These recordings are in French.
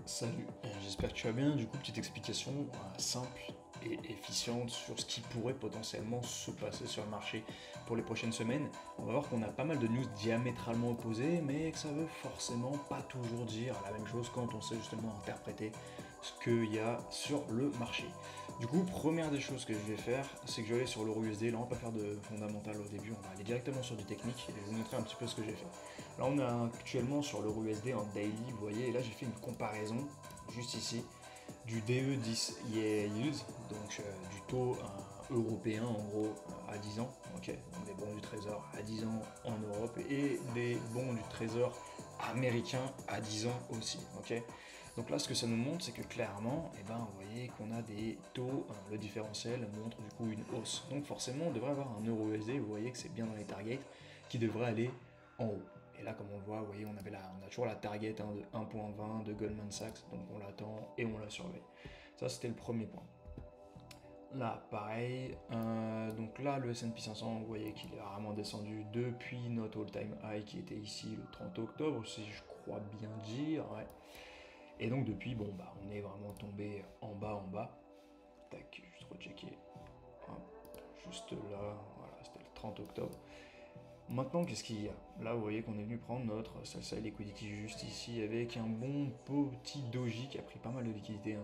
Salut, j'espère que tu vas bien. Du coup, petite explication simple et efficiente sur ce qui pourrait potentiellement se passer sur le marché pour les prochaines semaines. On va voir qu'on a pas mal de news diamétralement opposées, mais que ça veut forcément pas toujours dire la même chose quand on sait justement interpréter ce qu'il y a sur le marché. Du coup, première des choses que je vais faire, c'est que je vais aller sur l'euro USD. Là, on va pas faire de fondamental au début, on va aller directement sur du technique et je vais vous montrer un petit peu ce que j'ai fait. Là, on est actuellement sur l'euro USD en daily, vous voyez, et là, j'ai fait une comparaison, juste ici, du DE10 yield, donc du taux européen, en gros, à 10 ans, ok, donc des bons du trésor à 10 ans en Europe, et des bons du trésor américain à 10 ans aussi, ok. Donc là, ce que ça nous montre, c'est que clairement, eh ben, vous voyez qu'on a des taux, le différentiel montre du coup une hausse. Donc forcément, on devrait avoir un euro USD, vous voyez que c'est bien dans les targets, qui devrait aller en haut. Et là, comme on le voit, vous voyez, on a toujours la target de 1.20 de Goldman Sachs, donc on l'attend et on la surveille. Ça, c'était le premier point. Là, pareil, donc là, le S&P 500, vous voyez qu'il est vraiment descendu depuis notre all-time high qui était ici le 30 octobre, si je crois bien dire, ouais. Et donc depuis, bon, bah, on est vraiment tombé en bas. Tac, juste rechecker. Hop, juste là, voilà, c'était le 30 octobre. Maintenant, qu'est-ce qu'il y a? Là, vous voyez qu'on est venu prendre notre salsa liquidity juste ici avec un bon petit doji qui a pris pas mal de liquidité, hein,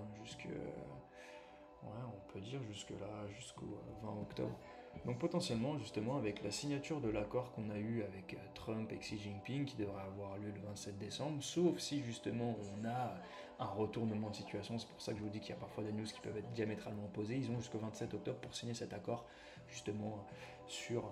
ouais, on peut dire jusque là, jusqu'au 20 octobre. Donc potentiellement, justement, avec la signature de l'accord qu'on a eu avec Trump et Xi Jinping, qui devrait avoir lieu le 27 décembre, sauf si justement on a un retournement de situation, c'est pour ça que je vous dis qu'il y a parfois des news qui peuvent être diamétralement opposées, ils ont jusqu'au 27 octobre pour signer cet accord, justement, sur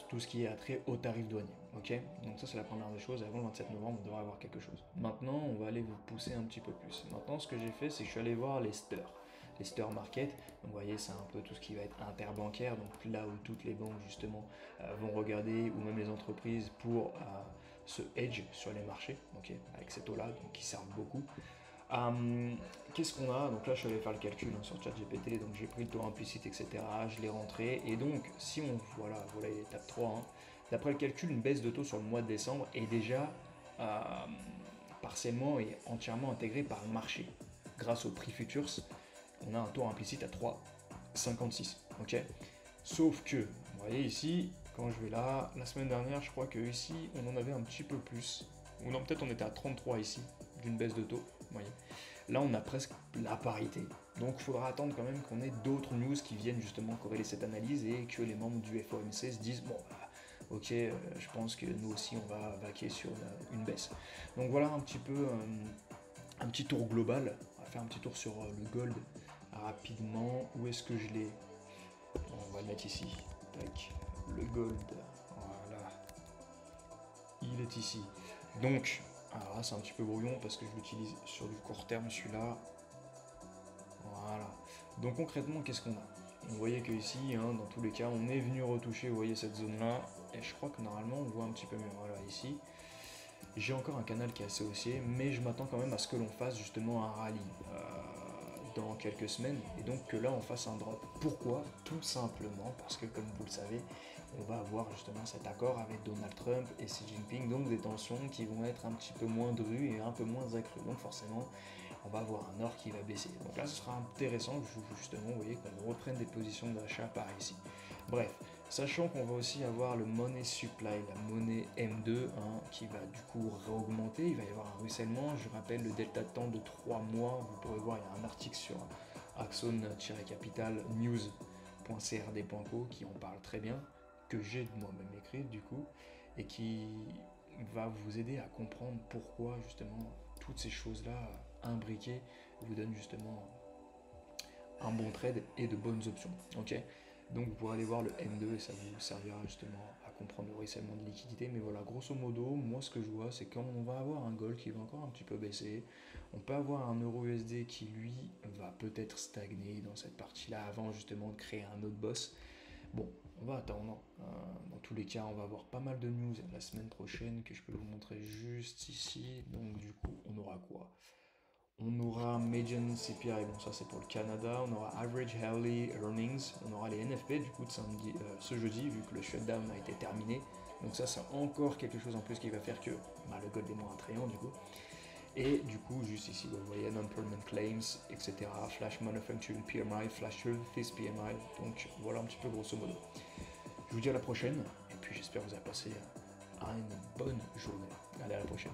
tout ce qui est attrait aux tarifs douaniers. Ok, donc ça c'est la première des choses. Avant le 27 novembre, on devrait avoir quelque chose. Maintenant, on va aller vous pousser un petit peu plus. Maintenant, ce que j'ai fait, c'est que je suis allé voir les STIR market. Donc, vous voyez, c'est un peu tout ce qui va être interbancaire. Donc là où toutes les banques justement vont regarder, ou même les entreprises pour se hedge sur les marchés. Ok, avec ces taux-là, donc qui servent beaucoup. Hum, Qu'est-ce qu'on a? Donc là, je suis allé faire le calcul sur ChatGPT, donc j'ai pris le taux implicite, etc. Je l'ai rentré, et donc, si on, voilà il est étape 3, hein. D'après le calcul, une baisse de taux sur le mois de décembre est déjà partiellement et entièrement intégrée par le marché. Grâce au prix futures, on a un taux implicite à 3,56. Ok. Sauf que, vous voyez ici, quand je vais là, la semaine dernière, je crois que ici, on en avait un petit peu plus. Ou non, peut-être on était à 33 ici, d'une baisse de taux. Vous voyez. Là, on a presque la parité. Donc, il faudra attendre quand même qu'on ait d'autres news qui viennent justement corréler cette analyse et que les membres du FOMC se disent bon, bah, ok, je pense que nous aussi on va vaquer sur une baisse. Donc voilà un petit peu un petit tour global. On va faire un petit tour sur le gold rapidement. Où est-ce que je l'ai? On va le mettre ici. Tac. Le gold. Voilà. Il est ici. Donc, alors là c'est un petit peu brouillon parce que je l'utilise sur du court terme celui-là. Voilà. Donc concrètement, qu'est-ce qu'on a? Vous voyez que ici, hein, dans tous les cas, on est venu retoucher, vous voyez cette zone-là, et je crois que normalement on voit un petit peu mieux. Voilà, ici, j'ai encore un canal qui est assez haussier, mais je m'attends quand même à ce que l'on fasse justement un rallye dans quelques semaines, et donc que là on fasse un drop. Pourquoi? Tout simplement parce que, comme vous le savez, on va avoir justement cet accord avec Donald Trump et Xi Jinping, donc des tensions qui vont être un petit peu moins drues et un peu moins accrues. Donc forcément, on va avoir un or qui va baisser. Donc là, ce sera intéressant, justement, vous voyez, qu'on reprenne des positions d'achat par ici. Bref, sachant qu'on va aussi avoir le money supply, la monnaie M2, hein, qui va du coup réaugmenter, il va y avoir un ruissellement. Je rappelle le delta de temps de 3 mois, vous pourrez voir, il y a un article sur Axon-Capital News.crd.co qui en parle très bien, que j'ai moi-même écrit du coup, et qui va vous aider à comprendre pourquoi justement toutes ces choses-là imbriquées vous donnent justement un bon trade et de bonnes options. Ok, donc vous pourrez aller voir le M2 et ça vous servira justement à comprendre le ruissellement de liquidité. Mais voilà, grosso modo, moi ce que je vois, c'est quand on va avoir un gold qui va encore un petit peu baisser, on peut avoir un euro USD qui lui va peut-être stagner dans cette partie-là avant justement de créer un autre boss. Bon, on va attendre. Dans tous les cas, on va avoir pas mal de news la semaine prochaine que je peux vous montrer juste ici. Donc du coup, on aura quoi? On aura Median CPI, bon ça c'est pour le Canada, on aura Average Hourly Earnings, on aura les NFP du coup de samedi, ce jeudi vu que le shutdown a été terminé. Donc ça c'est encore quelque chose en plus qui va faire que bah, le gold est moins attrayant du coup. Et du coup, juste ici, vous voyez Non-Employment Claims, etc. Flash Manufacturing PMI, Flash Service PMI. Donc voilà un petit peu grosso modo. Je vous dis à la prochaine, et puis j'espère que vous avez passé une bonne journée. Allez, à la prochaine.